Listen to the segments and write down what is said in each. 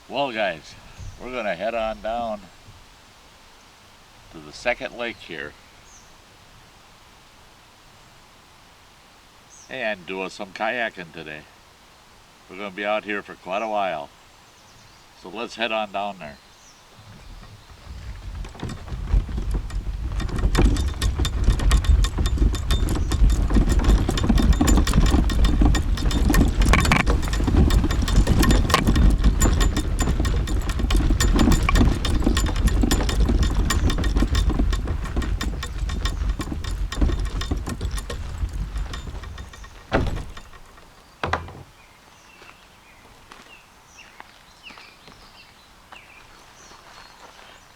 Well guys, we're gonna head on down to the second lake here and do some kayaking today. We're gonna be out here for quite a while. So let's head on down there.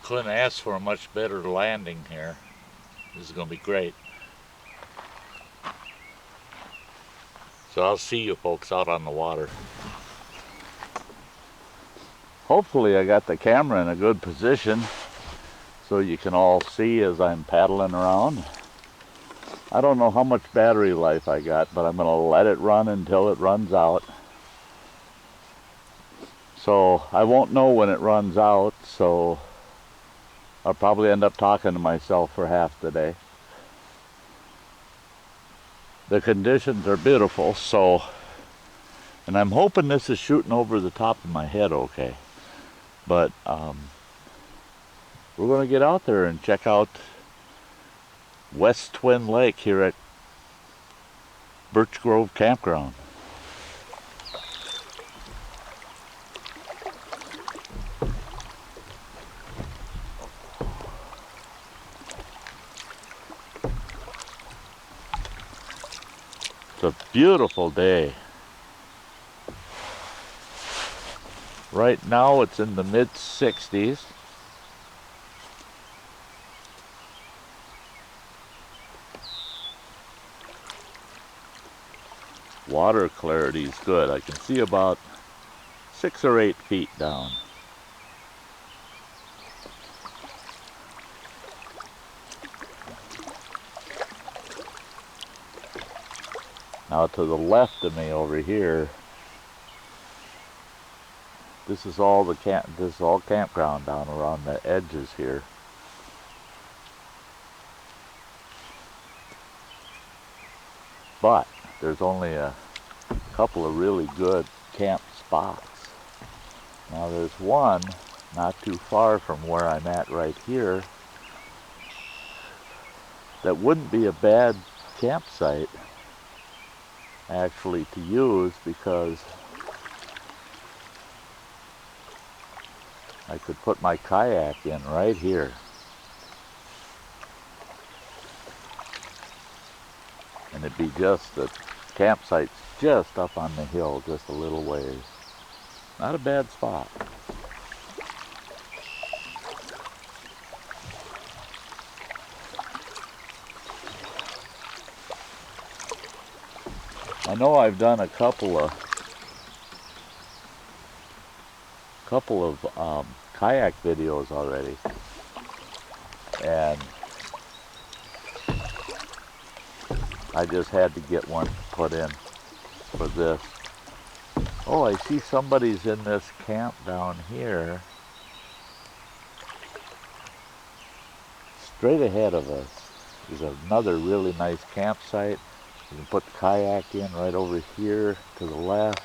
Couldn't ask for a much better landing here. This is going to be great. So I'll see you folks out on the water. Hopefully I got the camera in a good position so you can all see as I'm paddling around. I don't know how much battery life I got, but I'm going to let it run until it runs out. So I won't know when it runs out, so I'll probably end up talking to myself for half the day. The conditions are beautiful, and I'm hoping this is shooting over the top of my head okay. But we're going to get out there and check out West Twin Lake here at Birch Grove Campground. It's a beautiful day. Right now it's in the mid-60s. Water clarity is good. I can see about 6 or 8 feet down. Now to the left of me over here, this is all campground down around the edges here. But there's only a couple of really good camp spots. Now there's one not too far from where I'm at right here that wouldn't be a bad campsite actually to use, because I could put my kayak in right here. And it'd be just the campsite's just up on the hill, just a little ways. Not a bad spot. I know I've done a couple of kayak videos already, and I just had to get one put in for this. Oh, I see somebody's in this camp down here, straight ahead of us. There's another really nice campsite. You can put the kayak in right over here to the left.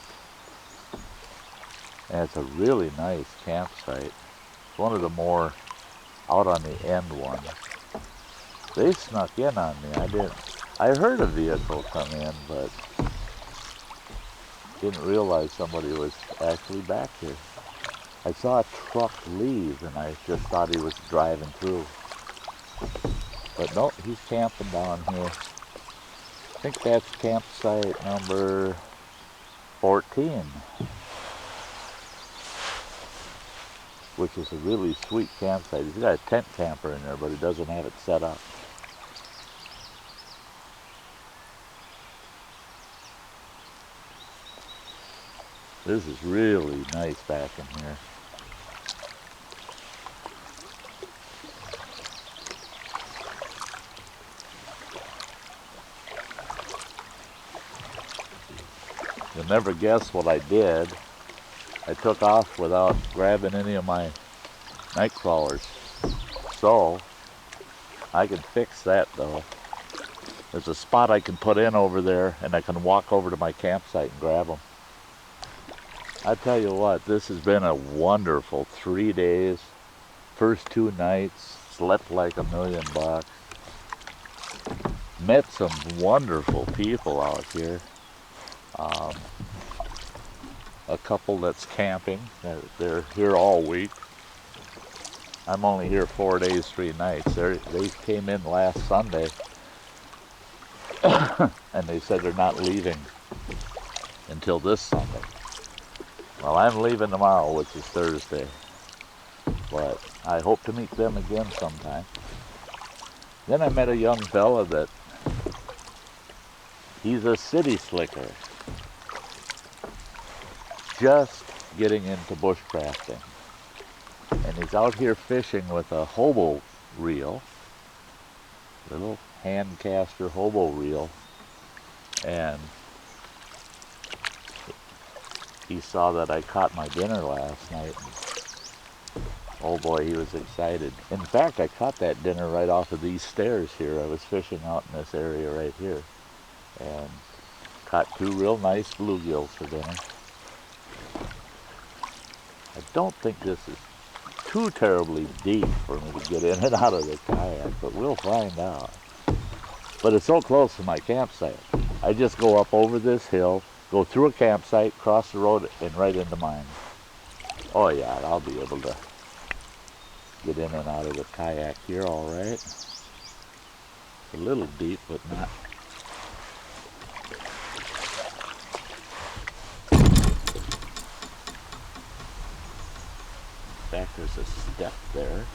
And it's a really nice campsite. It's one of the more out on the end ones. They snuck in on me. I heard a vehicle come in, but didn't realize somebody was actually back here. I saw a truck leave and I just thought he was driving through. But no, he's camping down here. I think that's campsite number 14. Which is a really sweet campsite. He's got a tent camper in there, but he doesn't have it set up. This is really nice back in here. You'll never guess what I did I took off without grabbing any of my night crawlers. So I can fix that though. There's a spot I can put in over there, and I can walk over to my campsite and grab them. I tell you what, this has been a wonderful 3 days. First 2 nights, slept like $1,000,000. Met some wonderful people out here. A couple that's camping. They're here all week. I'm only here 4 days, 3 nights. They came in last Sunday, and they said they're not leaving until this Sunday. Well, I'm leaving tomorrow, which is Thursday, but I hope to meet them again sometime. Then I met a young fella that he's a city slicker, just getting into bushcrafting. And he's out here fishing with a hobo reel, little hand caster hobo reel, and he saw that I caught my dinner last night. And, oh boy, he was excited. In fact, I caught that dinner right off of these stairs here. I was fishing out in this area right here, and caught 2 real nice bluegills for dinner. I don't think this is too terribly deep for me to get in and out of the kayak, but we'll find out. But it's so close to my campsite. I just go up over this hill, go through a campsite, cross the road, and right into mine. Oh yeah, I'll be able to get in and out of the kayak here all right. It's a little deep, but not. In fact, there's a step there.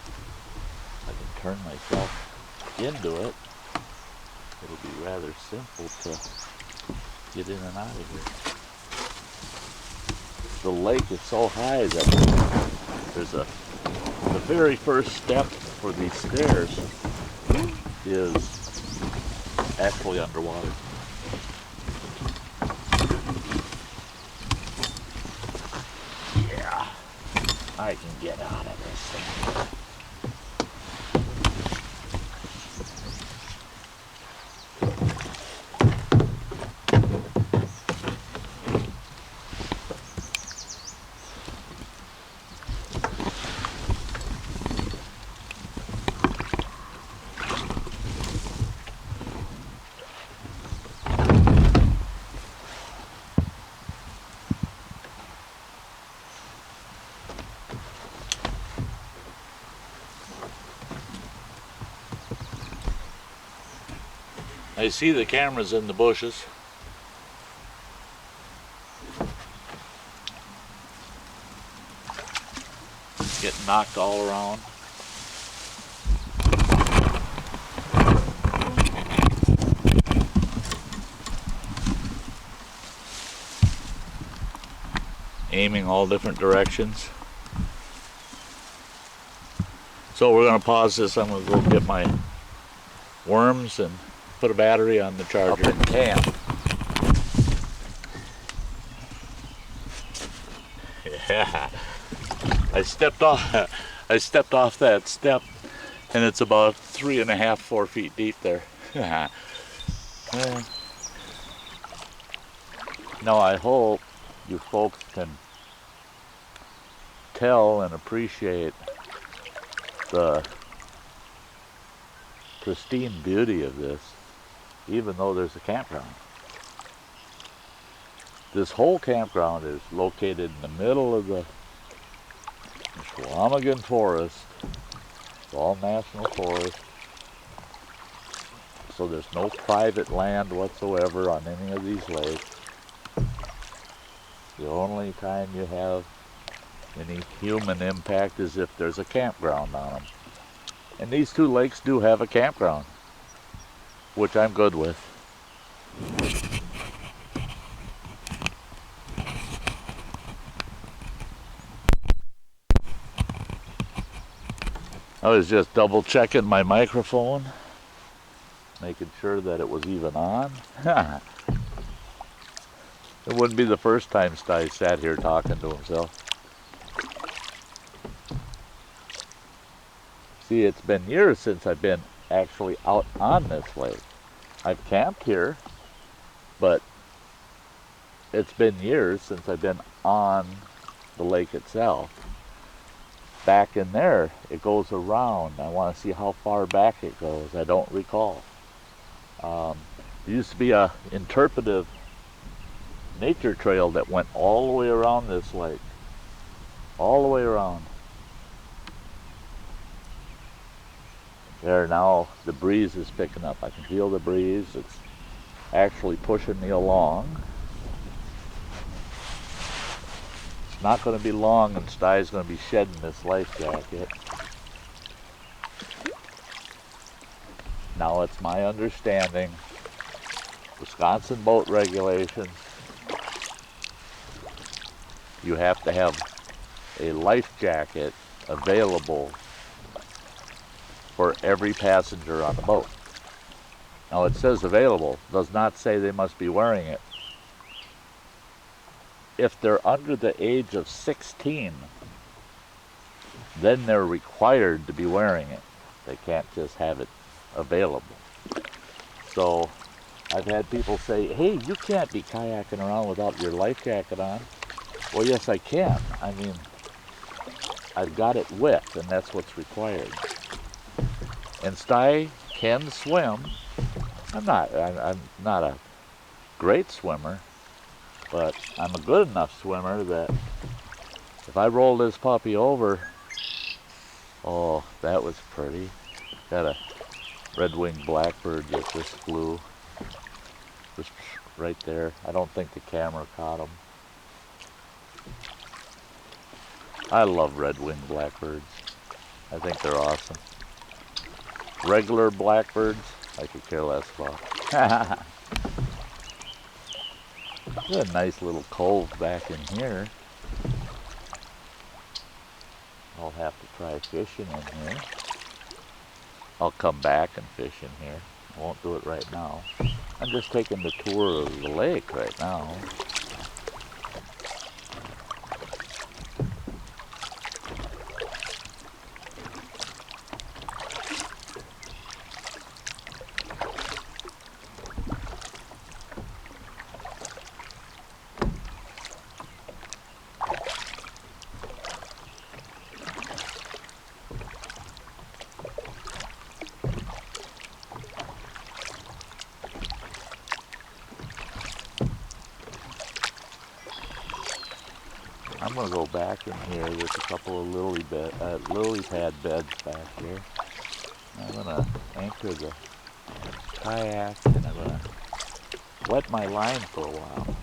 I can turn myself into it. It'll be rather simple to get in and out of here. The lake is so high that there's the very first step for these stairs is actually underwater. Yeah, I can get out of this thing. I see the cameras in the bushes. Getting knocked all around. Aiming all different directions. So we're going to pause this. I'm going to go get my worms and put a battery on the charger. Up in camp. Yeah. I stepped off that step, and it's about 3.5, 4 feet deep there. Now I hope you folks can tell and appreciate the pristine beauty of this, even though there's a campground. This whole campground is located in the middle of the Swamigan Forest. It's all national forest. So there's no private land whatsoever on any of these lakes. The only time you have any human impact is if there's a campground on them. And these 2 lakes do have a campground, which I'm good with. I was just double checking my microphone, making sure that it was even on. It wouldn't be the first time Sty sat here talking to himself. See, it's been years since I've been actually out on this lake. I've camped here, but it's been years since I've been on the lake itself. Back in there, it goes around. I want to see how far back it goes. I don't recall. There used to be a interpretive nature trail that went all the way around this lake. All the way around. There now, the breeze is picking up. I can feel the breeze. It's actually pushing me along. It's not going to be long and Stya's going to be shedding this life jacket. Now it's my understanding, Wisconsin boat regulations, you have to have a life jacket available for every passenger on the boat. Now it says available, does not say they must be wearing it. If they're under the age of 16, then they're required to be wearing it. They can't just have it available. So I've had people say, hey, you can't be kayaking around without your life jacket on. Well, yes, I can. I mean, I've got it wet, and that's what's required. And Styak can swim. I'm not a great swimmer, but I'm a good enough swimmer that if I roll this puppy over, oh, that was pretty. Got a red-winged blackbird that just flew. Just right there. I don't think the camera caught him. I love red-winged blackbirds. I think they're awesome. Regular blackbirds, I could care less about. There's a nice little cove back in here. I'll have to try fishing in here. I'll come back and fish in here. I won't do it right now. I'm just taking the tour of the lake right now. I'm going to go back in here. There's a couple of lily pad beds back here. I'm going to anchor the kayak and I'm going to wet my line for a while.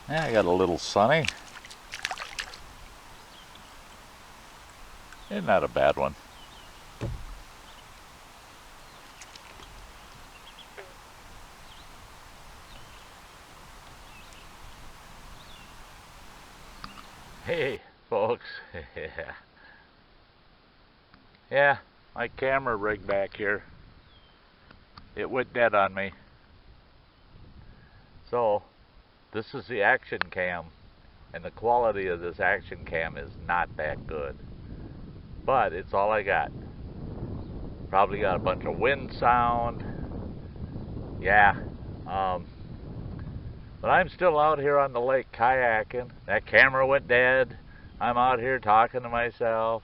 Yeah, I got a little sunny. It's not a bad one. Hey, folks. Yeah, my camera rig back here, it went dead on me. So, this is the action cam, and the quality of this action cam is not that good. But it's all I got. Probably got a bunch of wind sound. Yeah. But I'm still out here on the lake kayaking. That camera went dead. I'm out here talking to myself.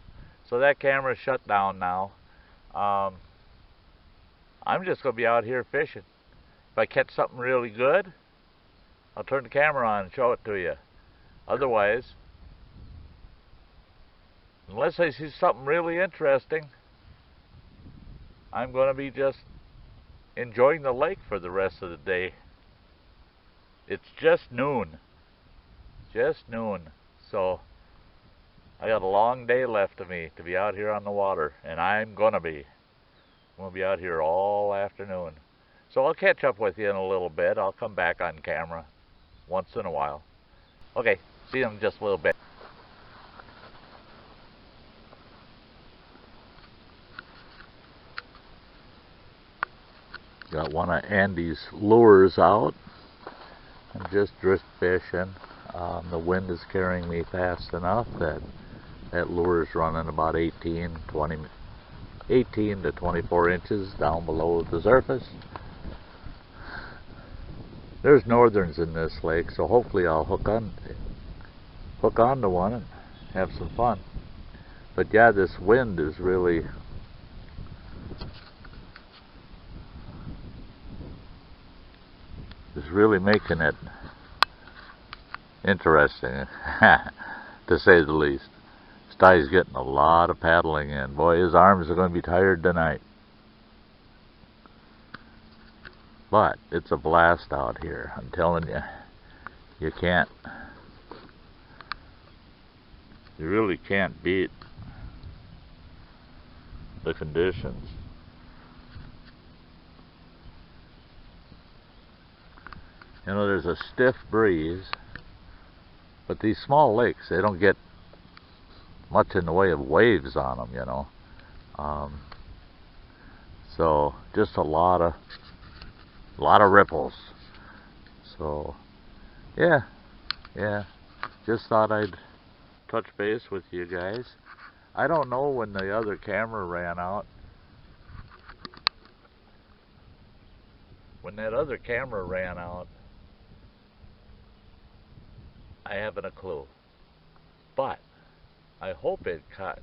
So that camera's shut down now. I'm just going to be out here fishing. If I catch something really good, I'll turn the camera on and show it to you. Otherwise, unless I see something really interesting, I'm going to be just enjoying the lake for the rest of the day. It's just noon. Just noon. So, I got a long day left of me to be out here on the water, and I'm going to be. I'm going to be out here all afternoon. So I'll catch up with you in a little bit. I'll come back on camera once in a while. Okay, See them just a little bit. Got one of Andy's lures out. I'm just drift fishing. The wind is carrying me fast enough that that lure is running about 18 to 24 inches down below the surface. There's northerns in this lake, so hopefully I'll hook onto one and have some fun. But yeah, this wind is really making it interesting, to say the least. Stya's getting a lot of paddling in. Boy, his arms are going to be tired tonight. But it's a blast out here. I'm telling you, you really can't beat the conditions. You know, there's a stiff breeze, but these small lakes, they don't get much in the way of waves on them, you know. So just a lot of ripples. So yeah, just thought I'd touch base with you guys. I don't know when the other camera ran out. When that other camera ran out, I haven't a clue. But I hope it caught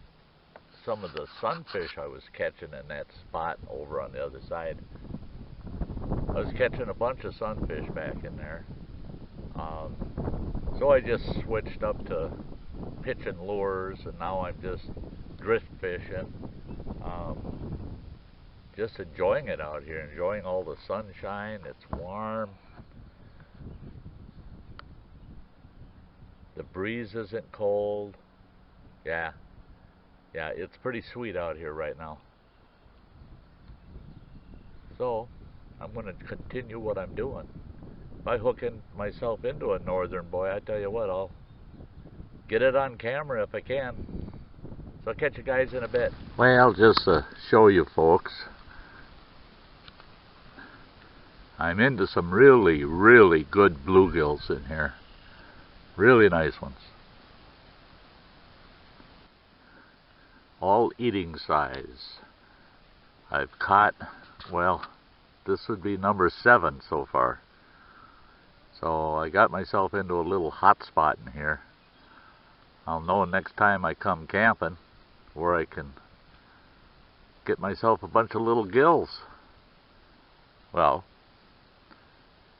some of the sunfish I was catching in that spot over on the other side. I was catching a bunch of sunfish back in there. So I just switched up to pitching lures, and now I'm just drift fishing. Just enjoying it out here, enjoying all the sunshine. It's warm. The breeze isn't cold. Yeah, it's pretty sweet out here right now. So I'm going to continue what I'm doing. By hooking myself into a northern boy, I tell you what, I'll get it on camera if I can. So I'll catch you guys in a bit. Well, just to show you folks, I'm into some really good bluegills in here. Really nice ones. All eating size. I've caught, well, this would be number 7 so far. So I got myself into a little hot spot in here. I'll know next time I come camping where I can get myself a bunch of little gills. Well,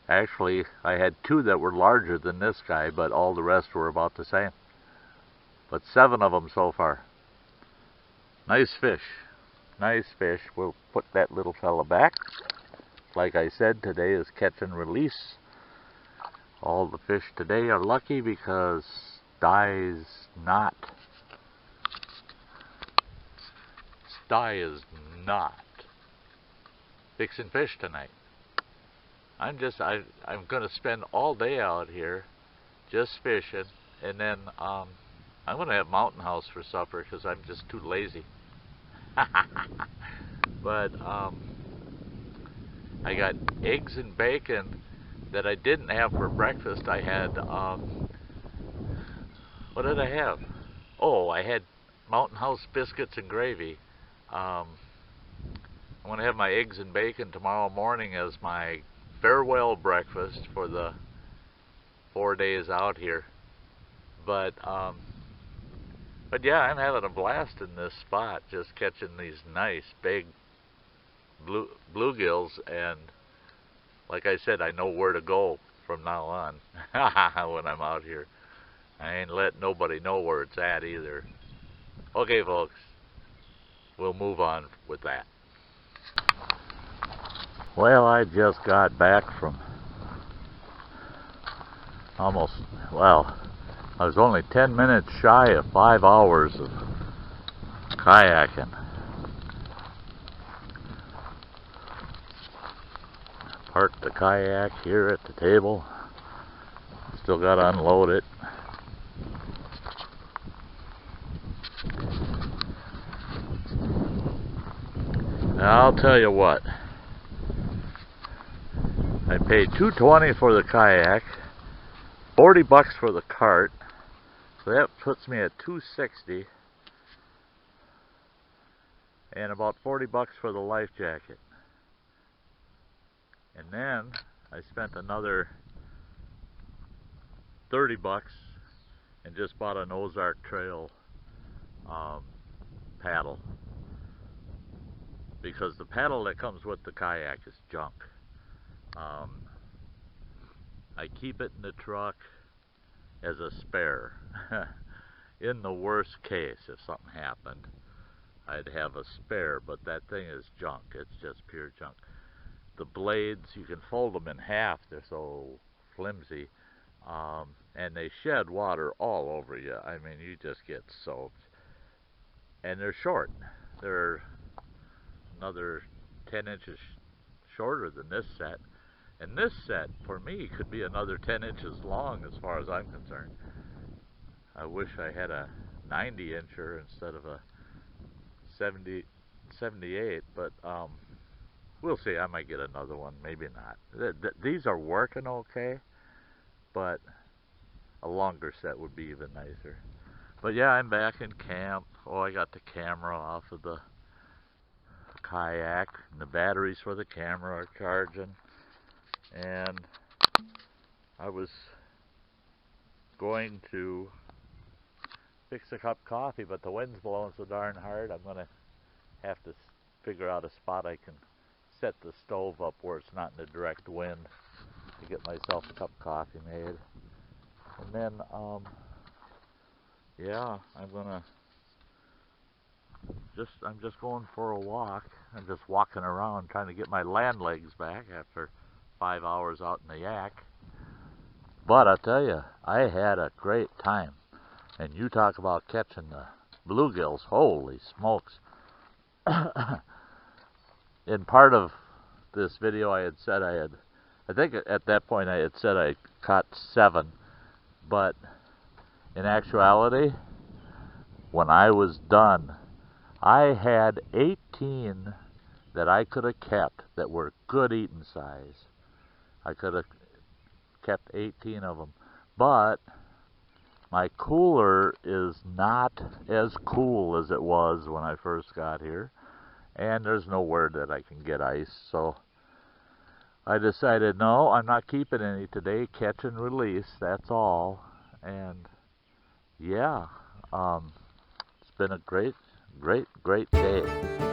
actually I had 2 that were larger than this guy, but all the rest were about the same. But 7 of them so far. Nice fish. Nice fish. We'll put that little fella back. Like I said, today is catch and release. All the fish today are lucky because Stya is not fixing fish tonight. I'm going to spend all day out here just fishing, and then I'm going to have Mountain House for supper because I'm just too lazy. But I got eggs and bacon that I didn't have for breakfast. I had, what did I have? Oh, I had Mountain House biscuits and gravy. I'm going to have my eggs and bacon tomorrow morning as my farewell breakfast for the 4 days out here. But yeah, I'm having a blast in this spot, just catching these nice big bluegills, and like I said, I know where to go from now on when I'm out here. I ain't letting nobody know where it's at either. Okay, folks, we'll move on with that. Well, I just got back from I was only 10 minutes shy of 5 hours of kayaking. Parked the kayak here at the table. Still got to unload it. I'll tell you what. I paid $2.20 for the kayak, $40 for the cart, so that puts me at $2.60, and about $40 for the life jacket. And then I spent another $30 and just bought an Ozark Trail paddle, because the paddle that comes with the kayak is junk. I keep it in the truck as a spare. In the worst case, if something happened, I'd have a spare, but that thing is junk. It's just pure junk. The blades, you can fold them in half, they're so flimsy, and they shed water all over you. I mean, you just get soaked. And they're short. They're another 10 inches shorter than this set. And this set, for me, could be another 10 inches long as far as I'm concerned. I wish I had a 90-incher instead of a 78, but we'll see. I might get another one, maybe not. These are working okay, but a longer set would be even nicer. But yeah, I'm back in camp. Oh, I got the camera off of the kayak, and the batteries for the camera are charging. And I was going to fix a cup of coffee, but the wind's blowing so darn hard, I'm going to have to figure out a spot I can set the stove up where it's not in the direct wind to get myself a cup of coffee made. And then, yeah, I'm just going for a walk. I'm just walking around trying to get my land legs back after 5 hours out in the yak. But I'll tell you, I had a great time. And you talk about catching the bluegills, holy smokes. In part of this video I had said I think at that point I had said I caught 7, but in actuality, when I was done, I had 18 that I could have kept that were good eating size. I could have kept 18 of them, but my cooler is not as cool as it was when I first got here, and there's nowhere that I can get ice, so I decided, no, I'm not keeping any today. Catch and release, that's all. And yeah, it's been a great day.